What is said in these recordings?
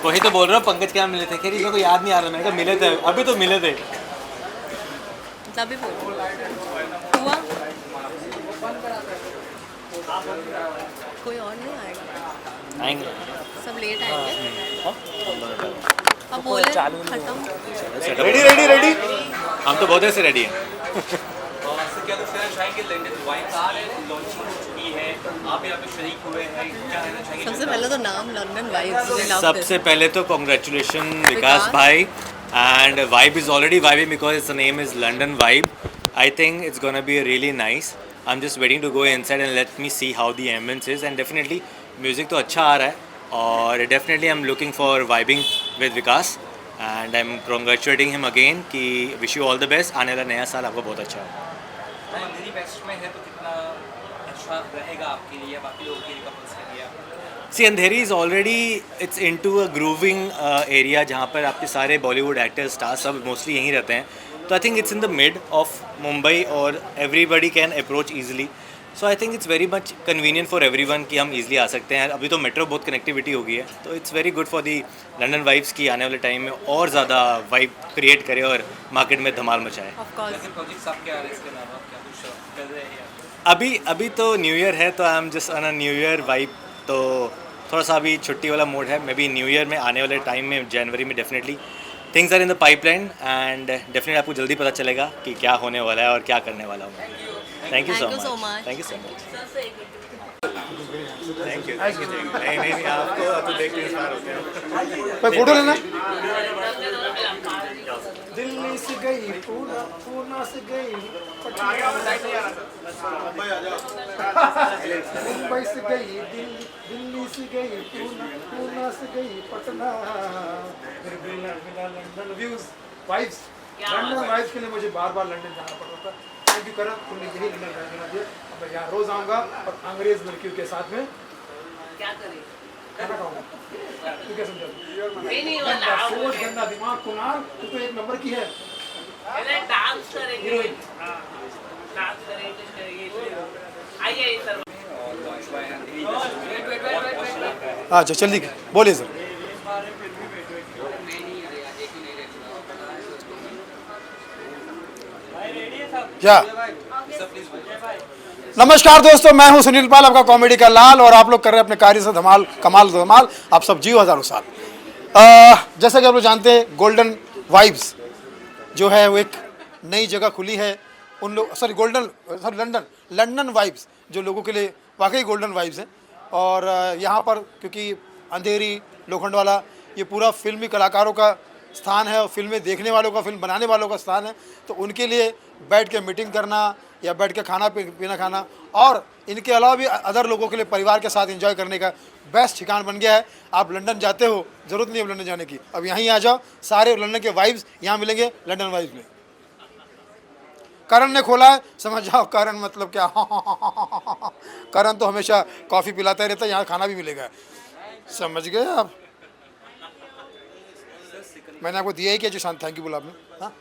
वही तो बोल रहा हूँ, पंकज क्या मिले थे, खैर इसको याद नहीं आ रहा, मैंने कहा मिले थे, अभी तो मिले थे। तभी हुआ कोई और नहीं आएगा, आएंगे सब लेट आएंगे। अब बोले खत्म। रेडी रेडी रेडी, हम तो बहुत देर से रेडी हैं। क्या कुछ कहना चाहेंगे? लंदन वाइब्स आ रहे हैं, लॉन्चिंग हो चुकी है, आप यहाँ पे शरीक हुए हैं, क्या कहना चाहेंगे? सबसे पहले तो नाम लंदन वाइब्स। सबसे पहले तो कॉन्ग्रेचुलेशन विकास भाई, and vibe is already vibing because it's name is London vibe. I think it's gonna be really nice. I'm just waiting to go inside and let me see how the ambience is, and definitely music तो अच्छा आ रहा है, और definitely I'm looking for vibing with Vikas, and I'm congratulating him again कि wish you all the best. आने वाला नया साल आपको बहुत अच्छा हो। अंधेरी वेस्ट में है तो कितना अच्छा रहेगा आपके लिए, बाकी लोगों के लिए, कपल्स के लिए? See, Andheri is already it's into a grooving area जहाँ पर आपके सारे बॉलीवुड एक्टर्स स्टार्स सब मोस्टली यहीं रहते हैं, तो I think it's in the mid of Mumbai और everybody can approach easily. So I think it's very much convenient for everyone कि हम ईजिली आ सकते हैं. अभी तो मेट्रो बहुत कनेक्टिविटी हो गई है, तो it's very good for the London vibes की आने वाले टाइम में और ज़्यादा वाइब क्रिएट करे और मार्केट में धमाल मचाए. प्रोजेक्ट्स आपके आ रहे हैं, इसके अलावा क्या कुछ कर रहे हैं? अभी तो न्यू ईयर है, तो I am just on a new year vibe, तो थोड़ा सा अभी छुट्टी वाला मोड है. मे बी न्यू ईयर में आने वाले टाइम में जनवरी में definitely things are in the pipeline, and definitely आपको जल्दी पता चलेगा कि क्या होने वाला है और क्या करने वाला हूँ. Thank you so much. Thank you so much. Thank you. नहीं आपको तो देख के इंस्पायर होते हैं. भाई फोटो लेना. दिल्ली से गई पूना से गई मुंबई से गई दिल्ली से गई पूना से गई पटना, फिर मिला London views vibes. London vibes के लिए मुझे बार बार लंदन जाना पड़ रहा था. थैंक यू करण, तुमने यही लंदन जाना दिया. अब मैं यहाँ रोज आऊँगा और अंग्रेज लड़कियों के साथ में क्या करें, खाना खाऊंगा. तू क्या समझा? गंदा सोच, गंदा दिमाग, कुनाल, तू तो एक नंबर की है. डांस करेंगे, हीरोइन. डांस करेंगे, कुछ करेंगे. आइए सर. अच्छा जल्दी बोलिए सर. क्या? नमस्कार दोस्तों, मैं हूं सुनील पाल, आपका कॉमेडी का लाल, और आप लोग कर रहे हैं अपने कार्य से धमाल धमाल. आप सब जियो हजारों साल. जैसा कि आप लोग जानते हैं, गोल्डन वाइब्स जो है वो एक नई जगह खुली है. उन लोग लंदन वाइब्स जो लोगों के लिए वाकई गोल्डन वाइब्स हैं. और यहाँ पर क्योंकि अंधेरी, लोखंडवाला, ये पूरा फिल्मी कलाकारों का स्थान है और फिल्में देखने वालों का, फिल्म बनाने वालों का स्थान है. तो उनके लिए बैठ के मीटिंग करना या बैठ के खाना पीना खाना, और इनके अलावा भी अदर लोगों के लिए परिवार के साथ एंजॉय करने का बेस्ट ठिकाना बन गया है. आप लंदन जाते हो, ज़रूरत नहीं है लंदन जाने की, अब यहीं आ जाओ. सारे लंदन के वाइब्स यहाँ मिलेंगे लंदन वाइब्स में. करण ने खोला है, समझ जाओ करण मतलब क्या. करण तो हमेशा कॉफ़ी पिलाता ही रहता है, यहाँ खाना भी मिलेगा. समझ गए आप. मैंने आपको दिया ही क्या जो शांत थैंक यू बोला आपने. हाँ,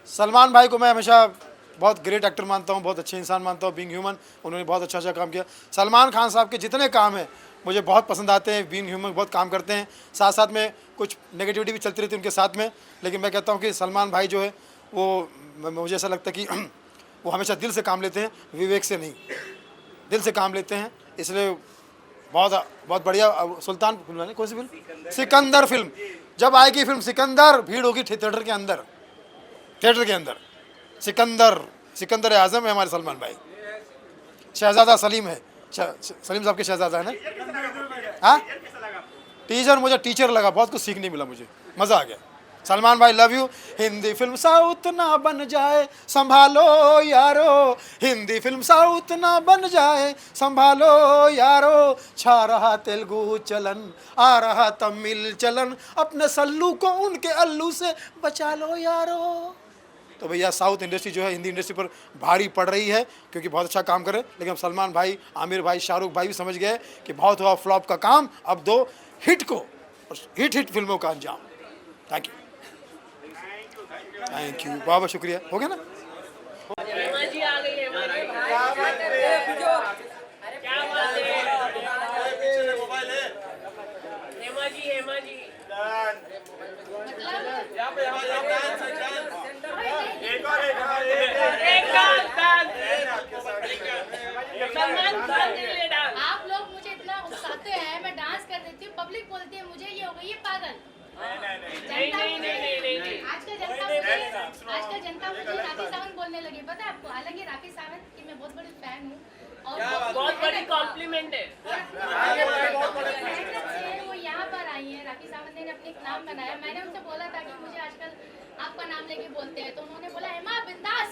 सलमान भाई को मैं हमेशा बहुत ग्रेट एक्टर मानता हूँ, बहुत अच्छे इंसान मानता हूँ. बीइंग ह्यूमन उन्होंने बहुत अच्छा काम किया. सलमान खान साहब के जितने काम हैं मुझे बहुत पसंद आते हैं. बीइंग ह्यूमन बहुत काम करते हैं. साथ साथ में कुछ नेगेटिविटी भी चलती रहती है उनके साथ में, लेकिन मैं कहता हूँ कि सलमान भाई जो है वो, मुझे ऐसा लगता है कि वो हमेशा दिल से काम लेते हैं, विवेक से नहीं. दिल से काम लेते हैं, इसलिए बहुत बढ़िया. सुल्तान फिल्म है, कौन सी फिल्म? सिकंदर फिल्म. जब आएगी फिल्म सिकंदर, भीड़ होगी थिएटर के अंदर. सिकंदर आजम है हमारे सलमान भाई. शहजादा सलीम है, सलीम साहब के शहजादा है ना. हाँ, टीचर मुझे टीचर लगा, बहुत कुछ सीखने मिला, मुझे मज़ा आ गया. सलमान भाई love you. Hindi film south ना बन जाए संभालो यारो, हिंदी फिल्म साउथ ना बन जाए संभालो यारो. छा रहा तेलुगु चलन, आ रहा तमिल चलन, अपने सल्लू को उनके अल्लू से बचा लो यारो. तो भैया साउथ इंडस्ट्री जो है हिंदी इंडस्ट्री पर भारी पड़ रही है, क्योंकि बहुत अच्छा काम कर रहे हैं. लेकिन अब सलमान भाई, आमिर भाई, शाहरुख भाई भी समझ गए कि बहुत हुआ फ्लॉप का काम, अब दो हिट को, हिट फिल्मों का अंजाम. थैंक यू, बहुत बहुत शुक्रिया. हो गया ना. जी आ गई है. सलमान खान के लिए डांस। आप लोग मुझे इतना उकसाते हैं, मैं डांस कर देती हूँ, पब्लिक बोलती है मुझे ये हो गई है पागल। नहीं। आजकल जनता मुझे राखी सावंत बोलने लगी, पता है आपको? हालांकि राखी सावंत की मैं बहुत बड़ी फैन हूँ और बहुत बड़ी कॉम्प्लीमेंट है। वो यहाँ पर आई है, राखी सावंत ने अपने एक नाम बनाया। मैंने उनसे बोला था कि मुझे आजकल आपका नाम लेके बोलते हैं, तो उन्होंने बोला हेमा बिंदास,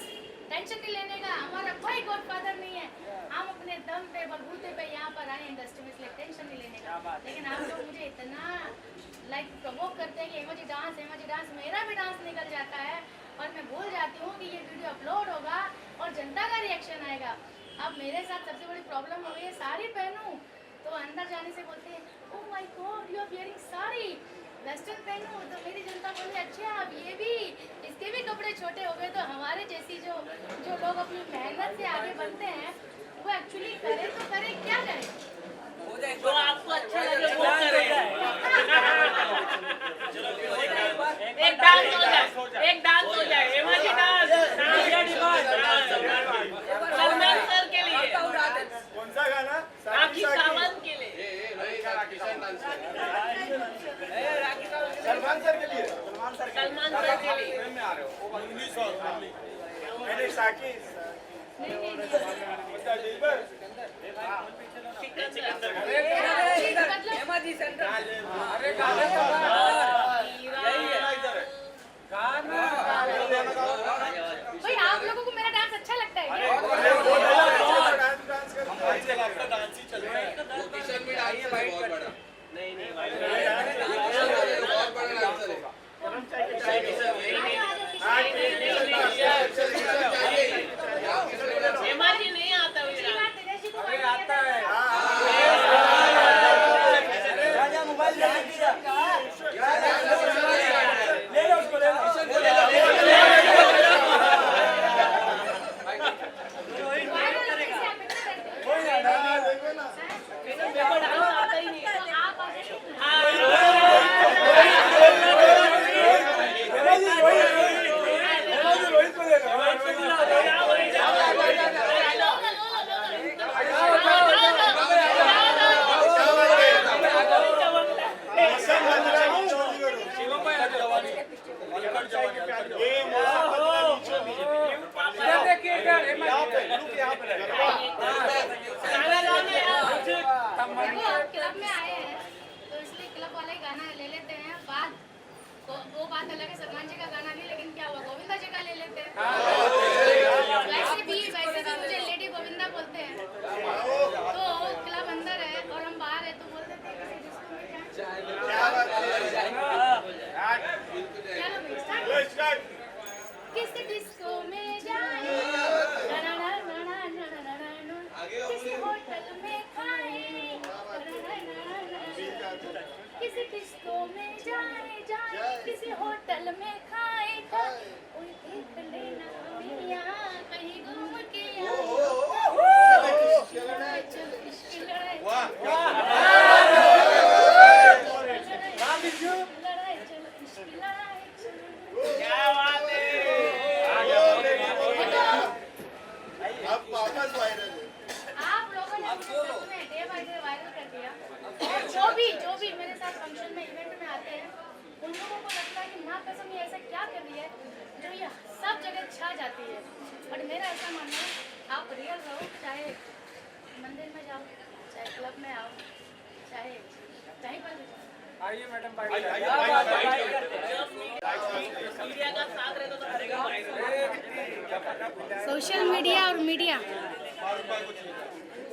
टेंशन नहीं लेने का, हमारा कोई गॉडफादर नहीं है, हम अपने दम पे बलबूते पे यहाँ पर आए इंडस्ट्री में, इसलिए टेंशन नहीं लेने का। लेकिन आप लोग मुझे इतना लाइक प्रमोट करते हैं कि एमोजी डांस, मेरा भी डांस निकल जाता है और मैं भूल जाती हूँ कि ये वीडियो अपलोड होगा और जनता का रिएक्शन आएगा। अब मेरे साथ सबसे बड़ी प्रॉब्लम हो गई है, साड़ी पहनूं तो अंदर जाने से बोलते हैं oh my god you are wearing sari, western पहनूं तो मेरी जनता बोले अच्छा अब ये भी, इसके भी कपड़े छोटे हो गए। तो हमारे जैसी जो लोग अपनी मेहनत से आगे बढ़ते हैं वो एक्चुअली करे तो करे, क्या करे? जो आपको अच्छा लगे वो करें। एक डांस हो जाए हेमा जी डांस। सलमान सर के लिए, कौन सा गाना? राखी सावंत के लिए। सलमान सर के लिए। सलमान सर के लिए। मैंने साकी भाई आप लोगों को मेरा डांस अच्छा लगता है क्या? हेमा जी नहीं आता हुई आता है। क्लब में आए हैं तो इसलिए क्लब वाला ही गाना ले लेते हैं। बात वो बात अलग है, सलमान जी का गाना भी, लेकिन क्या हुआ गोविंदा जी का ले लेते हैं। वैसे भी मुझे लेडी गोविंदा बोलते हैं। तो क्लब अंदर है और हम बाहर है तो बोल देते हैं किसी डिस्को में जाए, किसी होटल में खाए, किसी डिस्को में जाए किसी होटल में खाए, कोई देख लेना मियां कहीं घूम के आए। चलो इश्क लड़ाई, क्या बात है। आप लोगों ने मुझे सच में डे बाय डे वायरल कर दिया। और जो भी मेरे साथ फंक्शन में इवेंट में आते हैं उन लोगों को लगता है कि माँ कसम ये ऐसा क्या कर रही है जो ये सब जगह छा जाती है। बट मेरा ऐसा मानना है आप रियल रहो, चाहे मंदिर में जाओ, चाहे क्लब में आओ, चाहे कहीं पर भी जाओ। आइए मैडम मीडिया का साथ रहता तो करेगा। सोशल मीडिया और मीडिया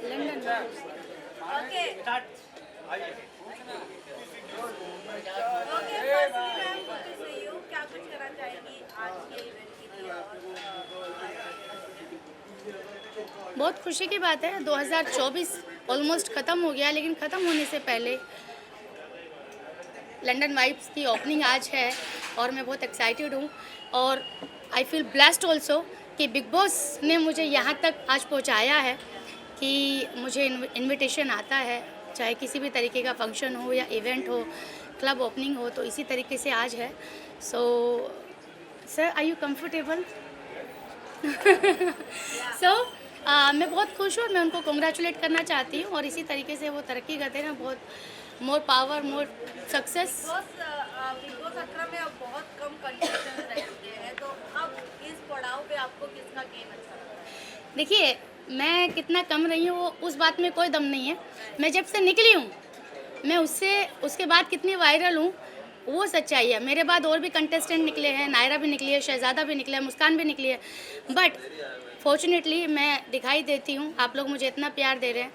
लंदन। ओके क्या कुछ करना चाहेंगी आज के इवेंट के लिए? बहुत खुशी की बात है, 2024 ऑलमोस्ट ख़त्म हो गया, लेकिन ख़त्म होने से पहले लंदन वाइब्स की ओपनिंग आज है और मैं बहुत एक्साइटेड हूँ और आई फील ब्लेस्ड ऑल्सो कि बिग बॉस ने मुझे यहाँ तक आज पहुँचाया है कि मुझे इनविटेशन आता है, चाहे किसी भी तरीके का फंक्शन हो या इवेंट हो, क्लब ओपनिंग हो, तो इसी तरीके से आज है। So sir are you comfortable? So मैं बहुत खुश हूँ और मैं उनको कॉन्ग्रेचुलेट करना चाहती हूँ और इसी तरीके से वो तरक्की करते रहें, बहुत more power, more success. Big boss 18 में अब बहुत कम कंटेस्टेंट रह चुके हैं, तो अब इस पड़ाव पे आपको किसका गेम अच्छा लगता है? देखिए, मैं कितना कम रही हूँ वो उस बात में कोई दम नहीं है। मैं जब से निकली हूँ, मैं उसके बाद कितनी वायरल हूँ वो सच्चाई है। मेरे बाद और भी कंटेस्टेंट निकले हैं, नायरा भी निकली है, शहजादा भी निकला है, मुस्कान भी निकली है, बट फॉर्चुनेटली मैं दिखाई देती हूँ। आप लोग मुझे इतना प्यार दे रहे हैं,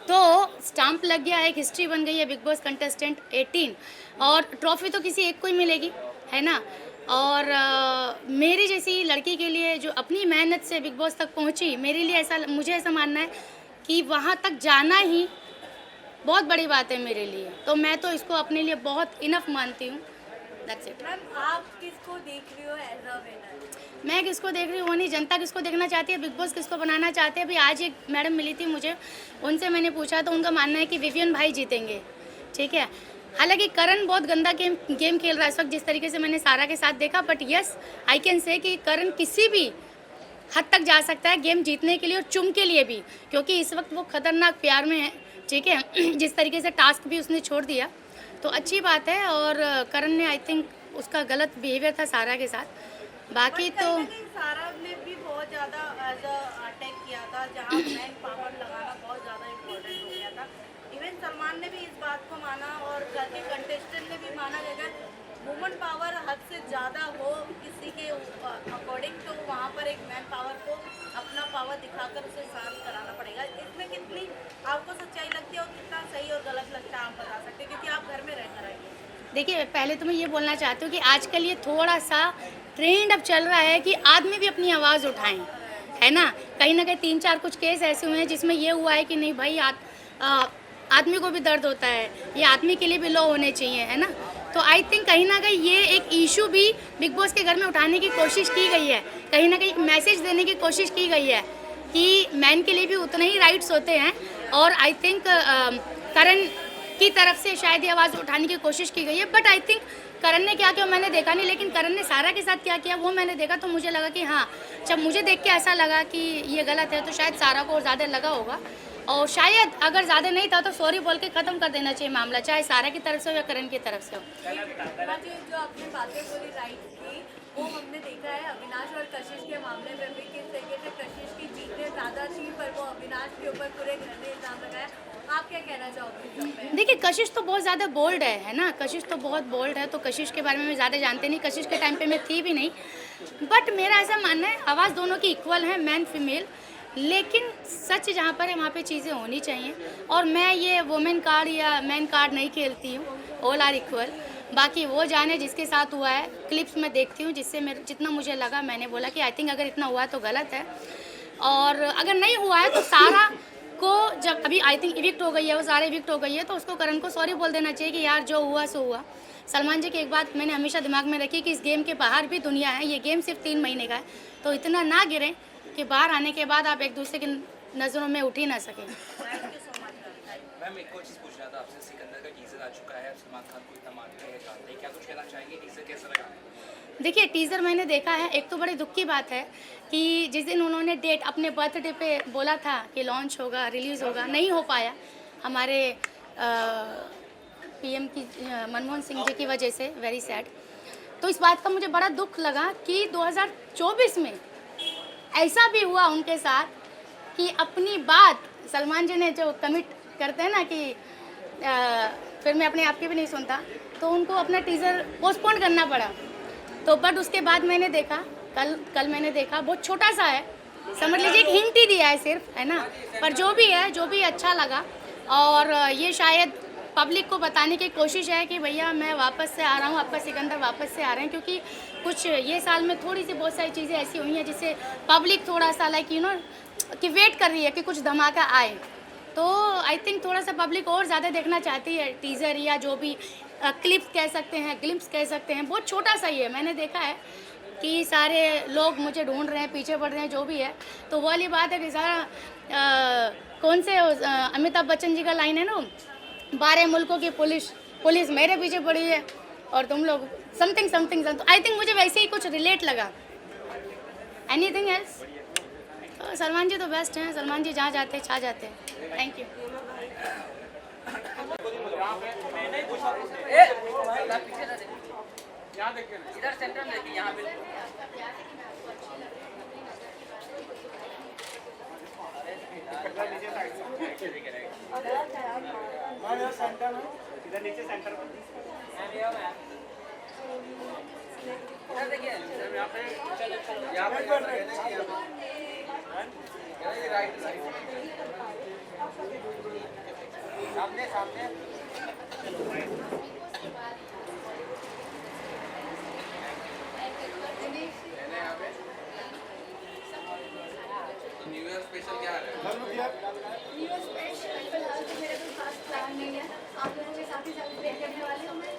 तो स्टाम्प लग गया, एक हिस्ट्री बन गई है बिग बॉस कंटेस्टेंट 18, और ट्रॉफी तो किसी एक को ही मिलेगी, है ना। और मेरी जैसी लड़की के लिए जो अपनी मेहनत से बिग बॉस तक पहुंची, मेरे लिए मुझे ऐसा मानना है कि वहां तक जाना ही बहुत बड़ी बात है मेरे लिए, तो मैं तो इसको अपने लिए बहुत इनफ मानती हूँ। That's it. मैम, आप किसको देख रही हो एज अ विनर? मैं किसको देख रही हूँ वो नहीं, जनता किसको देखना चाहती है, बिग बॉस किसको बनाना चाहते हैं। अभी आज एक मैडम मिली थी मुझे, उनसे मैंने पूछा तो उनका मानना है कि विवियन भाई जीतेंगे, ठीक है। हालांकि करण बहुत गंदा गेम खेल रहा है इस वक्त, जिस तरीके से मैंने सारा के साथ देखा, but yes I can say कि करण किसी भी हद तक जा सकता है गेम जीतने के लिए और चुम के लिए भी, क्योंकि इस वक्त वो खतरनाक प्यार में है, ठीक है। जिस तरीके से टास्क भी उसने छोड़ दिया तो अच्छी बात है, और करण ने आई थिंक उसका गलत बिहेवियर था सारा के साथ, बाकी तो सारा ने भी बहुत ज़्यादा एज अटैक किया था, जहाँ मैन पावर लगाना बहुत ज़्यादा इम्पोर्टेंट हो गया था। इवन सलमान ने भी इस बात को माना और घर के कंटेस्टेंट ने भी माना कि अगर वुमन पावर हद से ज़्यादा हो किसी के अकॉर्डिंग, तो वहाँ पर एक मैन पावर को अपना पावर दिखाकर उसे शांत कराना पड़ेगा। इसमें कितनी आपको सच्चाई लगती है और कितना सही और गलत लगता है, आप बता सकते हैं, क्योंकि आप घर में रहकर आए हैं। देखिए, पहले तो मैं ये बोलना चाहती हूँ कि आजकल ये थोड़ा सा ट्रेंड अब चल रहा है कि आदमी भी अपनी आवाज़ उठाएं, है ना। कहीं ना कहीं 3-4 कुछ केस ऐसे हुए हैं जिसमें ये हुआ है कि नहीं भाई, आदमी को भी दर्द होता है, ये आदमी के लिए भी लॉ होने चाहिए, है ना। तो आई थिंक कहीं ना कहीं ये एक इशू भी बिग बॉस के घर में उठाने की कोशिश की गई है, कहीं ना कहीं मैसेज देने की कोशिश की गई है कि मैन के लिए भी उतने ही राइट्स होते हैं, और आई थिंक करण की तरफ से शायद ये आवाज़ उठाने की कोशिश की गई है। बट आई थिंक करण ने क्या किया मैंने देखा नहीं, लेकिन करण ने सारा के साथ क्या किया वो मैंने देखा, तो मुझे लगा कि हाँ, जब मुझे देख के ऐसा लगा कि ये गलत है, तो शायद सारा को और ज़्यादा लगा होगा, और शायद अगर ज़्यादा नहीं था तो सॉरी बोल के ख़त्म कर देना चाहिए मामला, चाहे सारा की तरफ से हो या करण की तरफ से हो। जो आपने बातें बोली राइट की, वो हमने देखा है अविनाश और कशिश के मामले में भी, किस तरीके से कशिश की चीज़ें ज़्यादा थी पर वो अविनाश के ऊपर पूरे घर ने इल्ज़ाम लगाया। आप क्या कहना चाहोगे? देखिए, कशिश तो बहुत ज़्यादा बोल्ड है ना, कशिश तो बहुत बोल्ड है, तो कशिश के बारे में मैं ज़्यादा जानते नहीं, कशिश के टाइम पे मैं थी भी नहीं, बट मेरा ऐसा मानना है आवाज़ दोनों की इक्वल है, मैन फीमेल, लेकिन सच जहाँ पर है वहाँ पे चीज़ें होनी चाहिए। और मैं ये वुमेन कार्ड या मैन कार्ड नहीं खेलती हूँ, ऑल आर इक्वल। बाकी वो जाने जिसके साथ हुआ है, क्लिप्स में देखती हूँ, जिससे मेरे जितना मुझे लगा मैंने बोला कि आई थिंक अगर इतना हुआ है तो गलत है, और अगर नहीं हुआ है तो सारा को जब अभी आई थिंक इविक्ट हो गई है, वो सारे इविक्ट हो गई है, तो उसको करण को सॉरी बोल देना चाहिए कि यार जो हुआ सो हुआ। सलमान जी की एक बात मैंने हमेशा दिमाग में रखी कि इस गेम के बाहर भी दुनिया है, ये गेम सिर्फ 3 महीने का है, तो इतना ना गिरें कि बाहर आने के बाद आप एक दूसरे की नज़रों में उठ ही ना सकें। मैम, एक और चीज़ पूछ रहा था आपसे, सिकंदर का टीजर आ चुका है, सलमान खान को इतना मानते हैं, जानते हैं, क्या कुछ कहना चाहेंगे, टीजर कैसा लगा? देखिए, टीज़र मैंने देखा है। एक तो बड़ी दुख की बात है कि जिस दिन उन्होंने डेट अपने बर्थडे पे बोला था कि लॉन्च होगा, रिलीज़ होगा, नहीं हो पाया हमारे पीएम की मनमोहन सिंह जी की वजह से, वेरी सैड। तो इस बात का मुझे बड़ा दुख लगा कि 2024 में ऐसा भी हुआ उनके साथ कि अपनी बात सलमान जी ने जो कमिट करते हैं ना कि फिर मैं अपने आप की भी नहीं सुनता, तो उनको अपना टीज़र पोस्टपोन करना पड़ा। तो बट उसके बाद मैंने देखा, कल मैंने देखा, बहुत छोटा सा है, समझ लीजिए एक हिंट ही दिया है सिर्फ, है ना, पर जो भी है, जो भी अच्छा लगा। और ये शायद पब्लिक को बताने की कोशिश है कि भैया मैं वापस से आ रहा हूँ, आपका सिकंदर वापस से आ रहे हैं, क्योंकि कुछ ये साल में थोड़ी सी बहुत सारी चीज़ें ऐसी हुई हैं जिससे पब्लिक थोड़ा सा लाइक यू नो कि वेट कर रही है कि कुछ धमाका आए। तो आई थिंक थोड़ा सा पब्लिक और ज़्यादा देखना चाहती है टीज़र, या जो भी क्लिप्स कह सकते हैं, ग्लिम्स कह सकते हैं, बहुत छोटा सा ही है। मैंने देखा है कि सारे लोग मुझे ढूंढ रहे हैं, पीछे पड़ रहे हैं, जो भी है, तो वो वाली बात है कि सारा कौन से अमिताभ बच्चन जी का लाइन है ना, 12 मुल्कों की पुलिस मेरे पीछे पड़ी है और तुम लोग समथिंग। तो आई थिंक मुझे वैसे ही कुछ रिलेट लगा। Anything else? सलमान जी तो बेस्ट हैं, सलमान जी जहाँ जाते हैं छा जाते हैं। Thank you. इधर सेंटर में देखिए, यहाँ पे फिलहाल तो मेरा कोई खास प्लान नहीं है, आप लोगों के साथ ही सेलिब्रेट करने वाली हूँ मैं।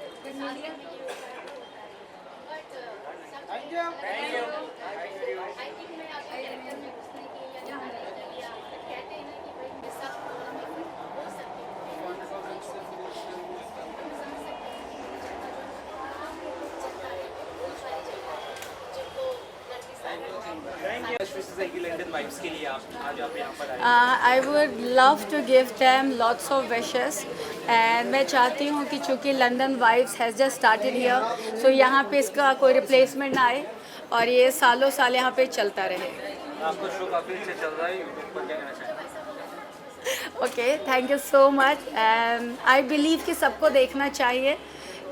आई थिंक मैं आपके कैरेक्टर में घुसने की या जानने की या कहते हैं ना कि भाई मिस अप हो सकती लंदन वाइब्स के लिए आप आज आप यहाँ पर आए। I would love to give them lots of wishes and मैं चाहती हूँ कि चूँकि London vibes has just started here, so यहाँ पे इसका कोई रिप्लेसमेंट ना आए और ये सालों साल यहाँ पे चलता रहे। आपका शो काफ़ी अच्छा चल रहा है, यूट्यूब पर क्या कहना चाहेंगे? Okay, thank you so much and I believe कि सबको देखना चाहिए,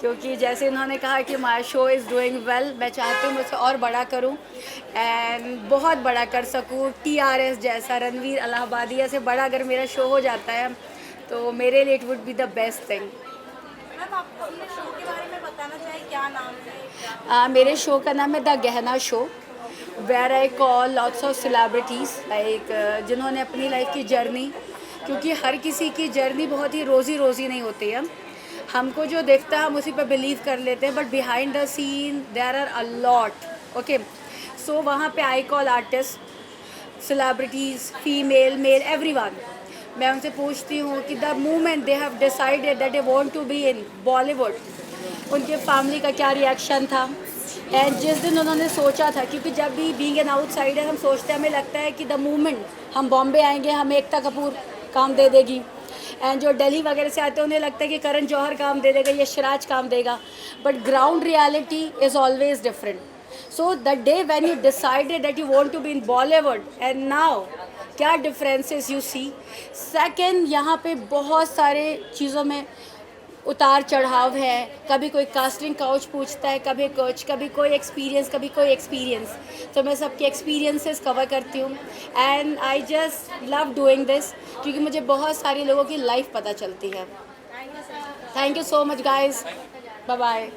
क्योंकि जैसे इन्होंने कहा कि my show is doing well, मैं चाहती हूँ मैं उसे और बड़ा करूँ एंड बहुत बड़ा कर सकूँ। TRS जैसा, रणवीर इलाहाबादिया से बड़ा अगर मेरा शो हो जाता है तो मेरे लिए it would be the best thing. Ma'am आपको अपने शो के बारे में बताना चाहिए, क्या नाम है? मेरे शो का नाम है the Gehna show, where I call lots of celebrities like जिन्होंने अपनी लाइफ की जर्नी, क्योंकि हर किसी की जर्नी बहुत ही रोज़ी रोज़ी नहीं होती है। हमको जो देखता है हम उसी पर बिलीव कर लेते हैं, but behind the scene there are a lot. Okay, so वहाँ पे I call artist, celebrities, female, male, everyone. मैं उनसे पूछती हूँ कि the moment they have decided that they want to be in Bollywood, उनके फैमिली का क्या रिएक्शन था। एंड जिस दिन उन्होंने सोचा था, क्योंकि जब भी बीइंग एन आउटसाइडर हम सोचते हैं, हमें लगता है कि द मोमेंट हम बॉम्बे आएंगे हमें एकता कपूर काम दे देगी, एंड जो दिल्ली वगैरह से आते हैं उन्हें लगता है कि करण जौहर काम दे देगा, यशराज काम देगा, but ground reality is always different. So the day when you decided that you want to be in Bollywood and now क्या डिफरेंसेस यू सी। सेकंड, यहाँ पे बहुत सारे चीज़ों में उतार चढ़ाव है, कभी कोई कास्टिंग काउच पूछता है, कभी कुछ, कभी कोई एक्सपीरियंस, तो मैं सबके एक्सपीरियंसेस कवर करती हूँ and I just love doing this, क्योंकि मुझे बहुत सारे लोगों की लाइफ पता चलती है। Thank you so much guys, bye bye.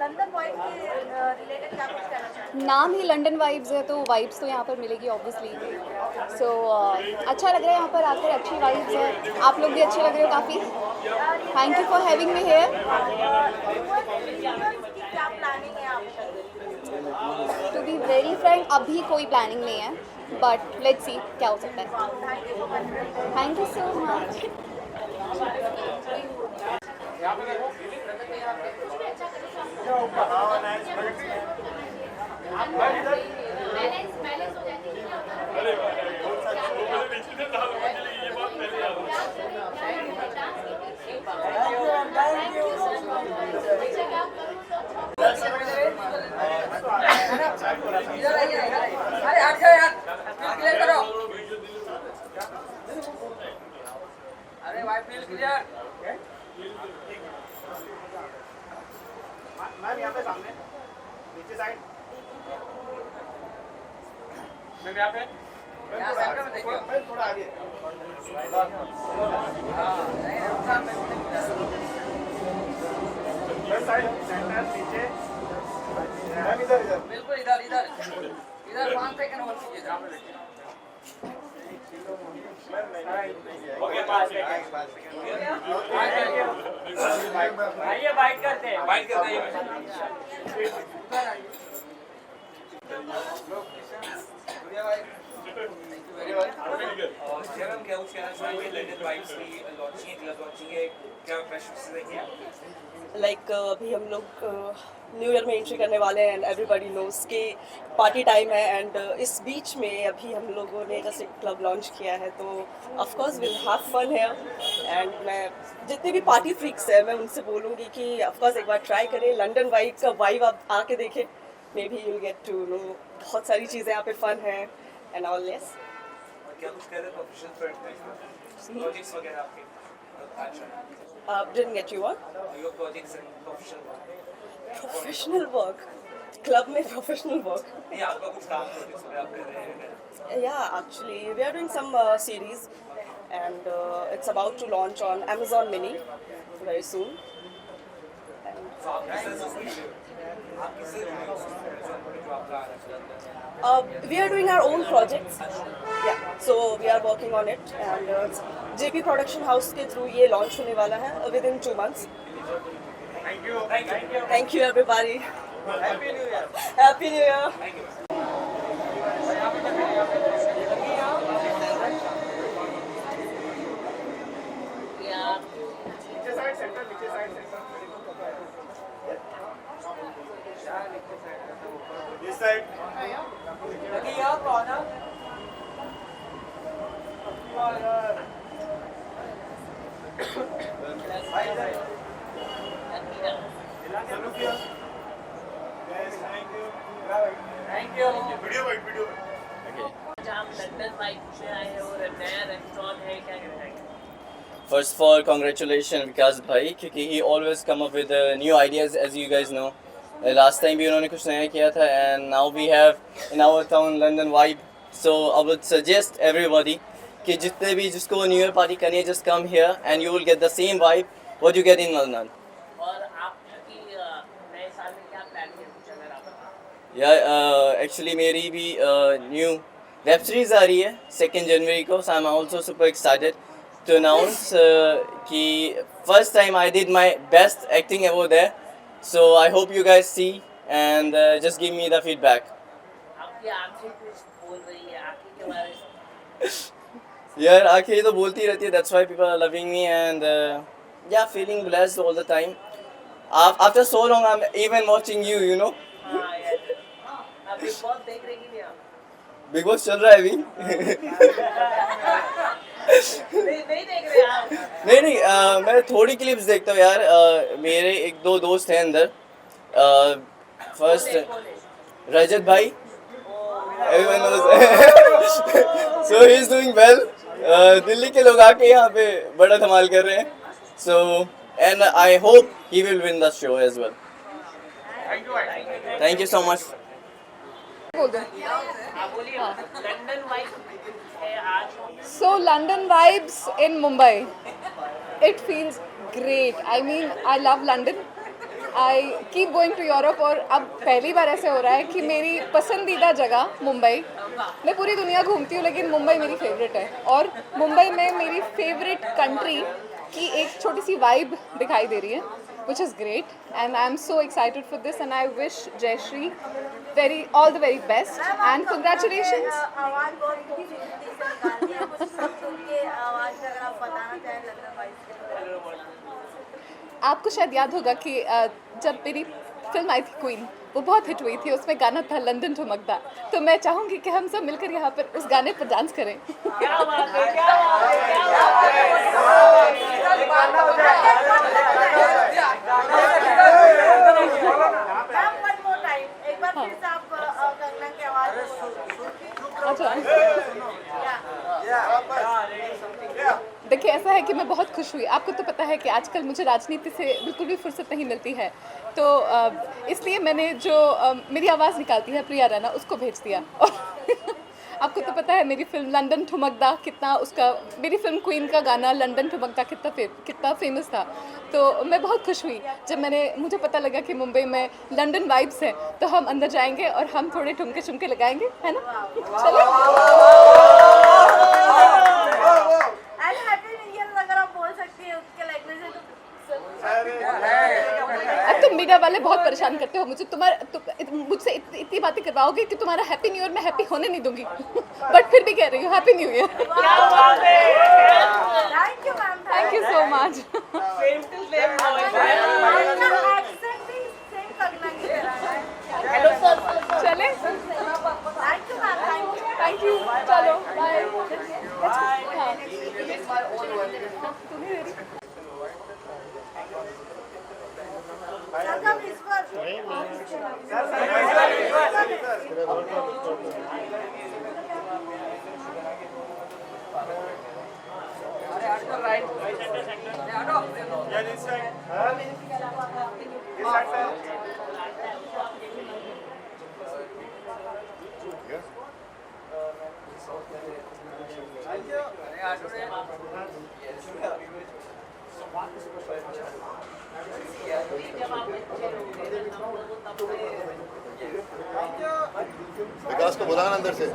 London vibe के रिलेटेड क्या कुछ कहना चाहेंगे? नाम ही लंदन वाइब्स है तो वाइब्स तो यहाँ पर मिलेगी ऑब्वियसली। सो अच्छा लग रहा है यहाँ पर आकर, अच्छी वाइब्स है, आप लोग भी अच्छे लग रहे हो काफ़ी। Thank you for having me here. क्या प्लानिंग है आपकी? टू बी वेरी फ्रैंक अभी कोई प्लानिंग नहीं है, बट लेट्स सी क्या हो सकता है। Thank you so much. अरे हट जाओ यार, क्लियर करो। अरे वाइफ नील क्लियर। मैम यहाँ पे सामने नीचे साइड, मैम यहाँ पे, यहाँ सेंटर में देखिए, थोड़ा आगे। हाँ, साइड सेंटर नीचे। बिल्कुल इधर इधर इधर 5 सेकंड होल्ड कीजिएगा। आइए बाइट करते हैं। बाइट करते हैं। और जब हम क्या कुछ कहना चाहेंगे लंदन वाइब्स की लॉन्चिंग है, क्लब लॉन्चिंग है, क्या प्रेशर रहेंगे? लाइक अभी हम लोग न्यू ईयर में एंट्री करने वाले हैं एंड एवरीबॉडी नोज कि पार्टी टाइम है एंड इस बीच में अभी हम लोगों ने जैसे क्लब लॉन्च किया है तो of course will have fun here and मैं जितने भी पार्टी फ्रीक्स हैं मैं उनसे बोलूँगी कि ऑफ कोर्स एक बार ट्राई करें लंदन वाइब का वाइब आप आके देखें maybe you get to know बहुत सारी चीज़ें यहाँ पे फन है एंड ऑल लेस। क्या कुछ कह रहे हैं प्रोफेशनल फ्रंट प्रोजेक्ट्स वगैरह आपके? अच्छा didn't get you one your projects and professional professional work club में प्रोफेशनल वर्क नहीं आपका कुछ काम प्रोजेक्ट्स में आप कर रहे हैं? Yeah, actually, we are doing some series, and it's about to launch on Amazon Mini very soon. तो आप किससे जो आपका We are doing our own projects. Yeah, so we are working on it, and JP Production House के through ये launch होने वाला है within 2 months. Thank you everybody. Happy New Year. Happy New Year. आप लंदन वाइब से आए हो और नया रेस्टोरेंट है, क्या कहना चाहेंगे? First of all, congratulations Vikas भाई क्योंकि he always come up with new ideas as you guys know. Last time भी उन्होंने कुछ नया किया था and now we have in our town London vibe. So I would suggest everybody कि जितने भी जिसको New Year party करनी है just come here and you will get the same vibe what you get in London. और आपकी नए साल में क्या प्लान है कुछ अगर आप बताएं? Yeah, actually मेरी भी new web series आ रही है 2 जनवरी को so I'm also super excited to announce कि first time I did my best acting ever there. So I hope you guys see and just give me the feedback. आपकी आंखें कुछ बोल रही है आंखें के बारे में। यार आंखें तो बोलती रहती है that's why people are loving me and yeah feeling blessed all the time. After so long I'm even watching you know. हाँ यार आप बिग बॉस देख रहे कि नहीं आप? बिग बॉस चल रहा है अभी नहीं देख रहे आप? नहीं मैं थोड़ी क्लिप्स देखता हूँ यार मेरे 1-2 दोस्त हैं अंदर फर्स्ट रजत भाई everyone knows so he is doing well Delhi के लोग आके यहाँ पे बड़ा धमाल कर रहे हैं so and I hope he will win the show as well. Thank you so much. आप बोलिए लंदन वाइब है आज। So London vibes in Mumbai. It feels great. I mean, I love London. I keep going to Europe और अब पहली बार ऐसे हो रहा है कि मेरी पसंदीदा जगह मुंबई, मैं पूरी दुनिया घूमती हूँ लेकिन मुंबई मेरी फेवरेट है और मुंबई में मेरी फेवरेट कंट्री की एक छोटी सी वाइब दिखाई दे रही है which is great and I am so excited for this and I wish Jayashree all the very best and congratulations. आवाज बहुत खूबसूरती से निकालती है, कुछ सुन के आवाज में अगर आप बताना चाहें लंदन वाइब्स के बारे में। आपको शायद याद होगा कि जब मेरी फिल्म आई थी क्वीन वो बहुत हिट हुई थी, उसमें गाना था लंदन ठुमकदा, तो मैं चाहूँगी कि हम सब मिलकर यहाँ पर उस गाने पर डांस करें। क्या बात है, क्या बात है, क्या देखिए ऐसा है कि मैं बहुत खुश हुई। आपको तो पता है कि आजकल मुझे राजनीति से बिल्कुल भी फुर्सत नहीं मिलती है, तो इसलिए मैंने जो मेरी आवाज़ निकालती है प्रिया रैना उसको भेज दिया आपको तो पता है मेरी फिल्म लंदन ठुमकदा कितना उसका, मेरी फिल्म क्वीन का गाना लंदन ठुमकदा कितना फेमस था। तो मैं बहुत खुश हुई जब मुझे पता लगा कि मुंबई में लंदन वाइब्स है, तो हम अंदर जाएंगे और हम थोड़े ठुमके चुमके लगाएंगे, है ना? चलो एंड हैप्पी न्यू ईयर अगर आप बोल सकती हैं उसके लैंग्वेज में अब तुम मीडिया वाले बहुत परेशान करते हो मुझे, मुझसे इतनी बातें करवाओगे कि तुम्हारा हैप्पी न्यू ईयर मैं हैप्पी होने नहीं दूंगी। बट फिर भी कह रही हूँ happy new year. Thank you ma'am, thank you so much. चले thank you ma'am, thank you, चलो बाय। विकास को बुलाना अंदर से।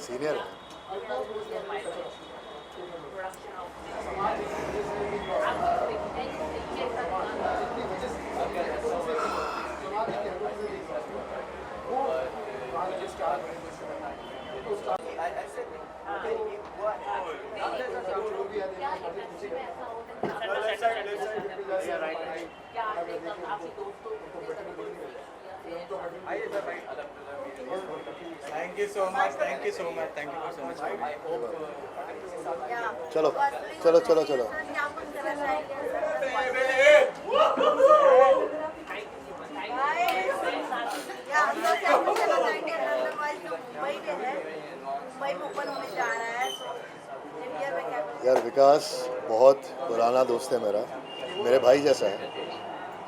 Senior Thank you so much. Thank you so much. Thank you so much. चलो चलो चलो चलो। यार विकास बहुत पुराना दोस्त है मेरा, मेरे भाई जैसा है,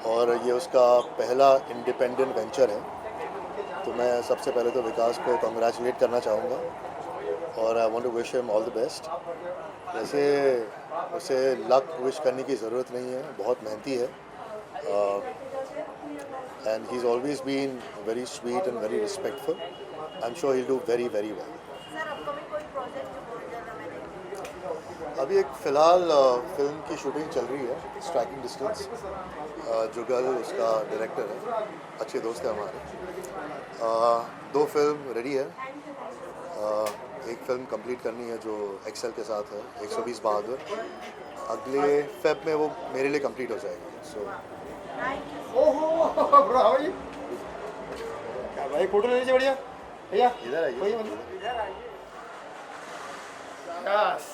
और ये उसका पहला इंडिपेंडेंट वेंचर है। तो मैं सबसे पहले तो विकास को कंग्रेचुलेट करना चाहूँगा और I want to wish him all the best. वैसे उसे लक विश करने की ज़रूरत नहीं है, बहुत मेहनती है, and he is always been very sweet and very respectful. I am sure he will do very very well. अभी एक फ़िलहाल फिल्म की शूटिंग चल रही है, स्ट्राइकिंग डिस्टेंस। जुगल उसका डायरेक्टर है, अच्छे दोस्त हैं हमारे। 2 फिल्म रेडी है, एक फिल्म कंप्लीट करनी है जो एक्सेल के साथ है, 120 बहादुर। अगले फेब में वो मेरे लिए कंप्लीट हो जाएगी। So bro how are you? क्या भाई फोटो ले लीजिए बढ़िया भैया, इधर आइए। यस,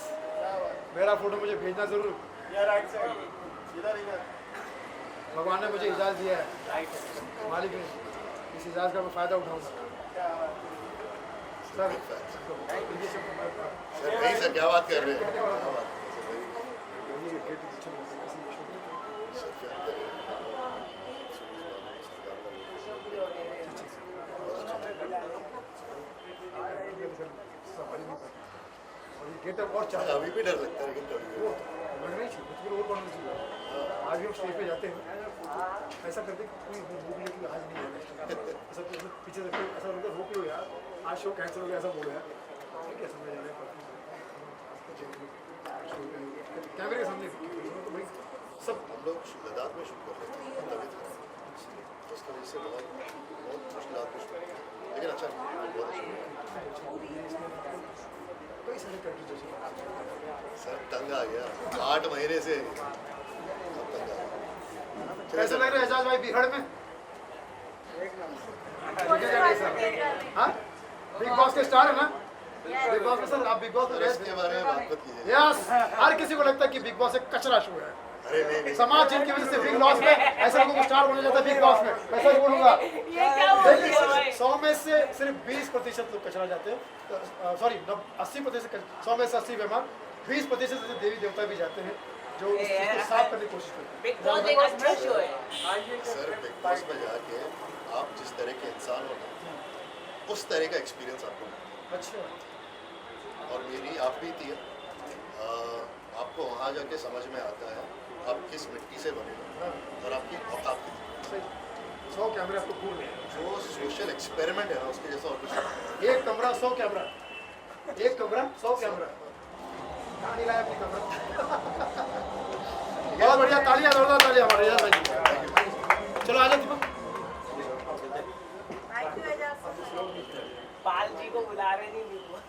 मेरा फोटो मुझे भेजना जरूर। भगवान ने मुझे इजाज़त दिया है, मालिक ने, इस इजाज़त का मैं फ़ायदा उठाऊंगा। सर नहीं सर, क्या बात कर रहे हैं? गेटअप और चाह अभी भी डर लगता है, लेकिन कभी लग रही थी कुछ भी और कौन सी आज भी हम स्टेज पे जाते हैं, ऐसा करते कोई भूख लेकिन आज नहीं है, ऐसा पीछे देखते ऐसा लगता है रोक लो यार, आज शो कैंसिल हो गया, ऐसा बोलो यार, ठीक है समझ जाने कैमरे के सामने तो भाई सब हम लोग लद्दाख में शूट कर रहे थे, तभी था उसकी वजह से बहुत मुश्किल में शूट, लेकिन अच्छा बहुत अच्छा। कई सारे कंट्री जैसे सर तंग आ गया 8 महीने से, अब कैसे लग रहे हैं एजाज भाई बिगड़ में? हाँ? बिग बॉस के स्टार है ना? बिग बॉस में सर आप बिग बॉस में इसके बारे में बात मत कीजिए। यस, हर किसी को लगता है कि बिग बॉस एक कचरा शो है। अरे नहीं समाज जिनकी वजह से बिग बॉस में ऐसे लोगों को स्टार बोला जाता है बिग बॉस में, मैं सच बोलूंगा। ये क्या बोल रही हो भाई? 100 में से सिर्फ 20% लोग कचरा जाते हैं, सॉरी 80%, 100 में से 80 बेमार, 20% से देवी देवता भी जाते हैं जो उसको साफ करने की कोशिश करते हैं। बिग बॉस एक अच्छा शो है। सर बिग बॉस में जाके आप जिस तरह के इंसान हो ना, उस तरह का एक्सपीरियंस आपको मिलेगा। अच्छा। और मेरी आप भी थी, आपको वहाँ जाके समझ में आता है आप किस मिट्टी से बने हो और आपकी औकात कितनी। 100 कैमरे आपको खूब है। जो सोशल एक्सपेरिमेंट है ना, उसके जैसा और कुछ नहीं। एक कमरा 100 कैमरा, एक कमरा 100 कैमरा। कहाँ नहीं लाया अपनी कमरा? बहुत बढ़िया, तालियां जोरदार तालियां हमारे एजाज भाई की। चलो आ जाओ दीपक। पाल जी को बुला रहे नहीं big boss.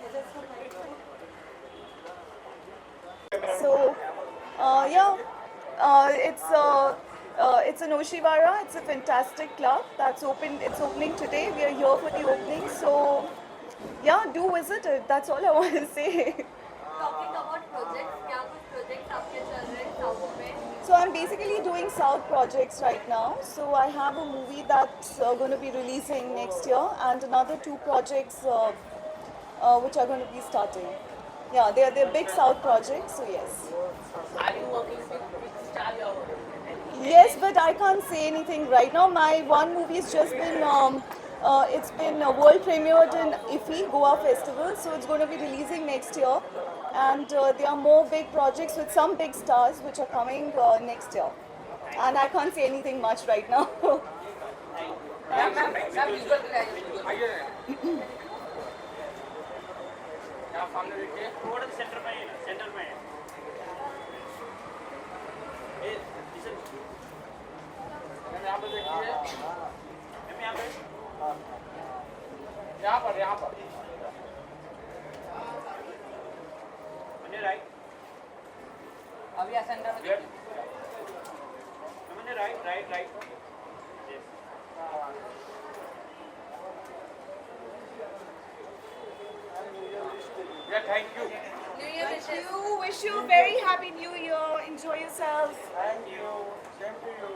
So, it's in Oshiwara. It's a fantastic club that's open. It's opening today. We are here for the opening. So, yeah, do visit it. That's all I want to say. Talking about projects, क्या कुछ projects आपके चल रहे हैं south में? So I'm basically doing South projects right now. So I have a movie that's going to be releasing next year, and another 2 projects which are going to be starting. Yeah, they're big South projects. So yes. Are you working with star or? Yes, but I can't say anything right now. My one movie has just been it's been world premiered in IFFI Goa Festival, so it's going to be releasing next year. And there are more big projects with some big stars which are coming next year. And I can't say anything much right now. यहाँ पर right अभी centre में right thank you Wish you very happy New Year. Enjoy yourself. Thank you same to you